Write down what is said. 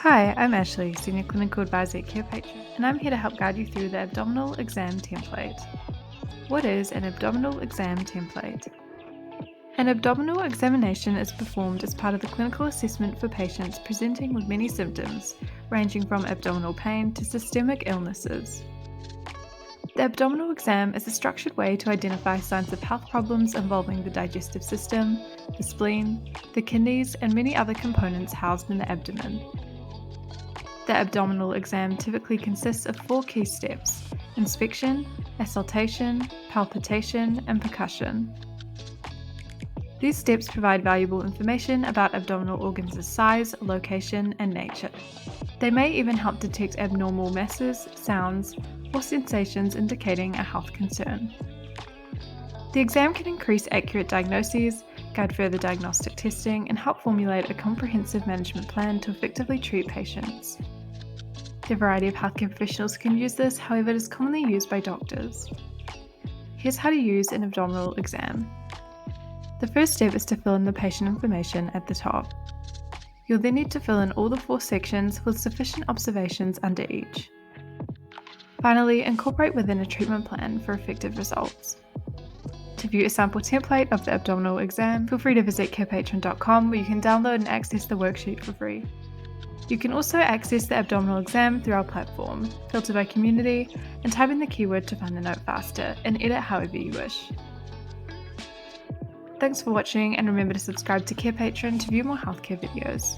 Hi, I'm Ashley, Senior Clinical Advisor at Carepatron, and I'm here to help guide you through the Abdominal Exam template. What is an abdominal exam template? An abdominal examination is performed as part of the clinical assessment for patients presenting with many symptoms, ranging from abdominal pain to systemic illnesses. The abdominal exam is a structured way to identify signs of health problems involving the digestive system, the spleen, the kidneys, and many other components housed in the abdomen. The abdominal exam typically consists of 4 key steps: inspection, auscultation, palpation, and percussion. These steps provide valuable information about abdominal organs' size, location, and nature. They may even help detect abnormal masses, sounds, or sensations indicating a health concern. The exam can increase accurate diagnoses, guide further diagnostic testing, and help formulate a comprehensive management plan to effectively treat patients. A variety of healthcare professionals can use this, however, it is commonly used by doctors. Here's how to use an abdominal exam. The first step is to fill in the patient information at the top. You'll then need to fill in all the 4 sections with sufficient observations under each. Finally, incorporate within a treatment plan for effective results. To view a sample template of the abdominal exam, feel free to visit carepatron.com where you can download and access the worksheet for free. You can also access the abdominal exam through our platform, filter by community, and type in the keyword to find the note faster and edit however you wish. Thanks for watching, and remember to subscribe to Carepatron to view more healthcare videos.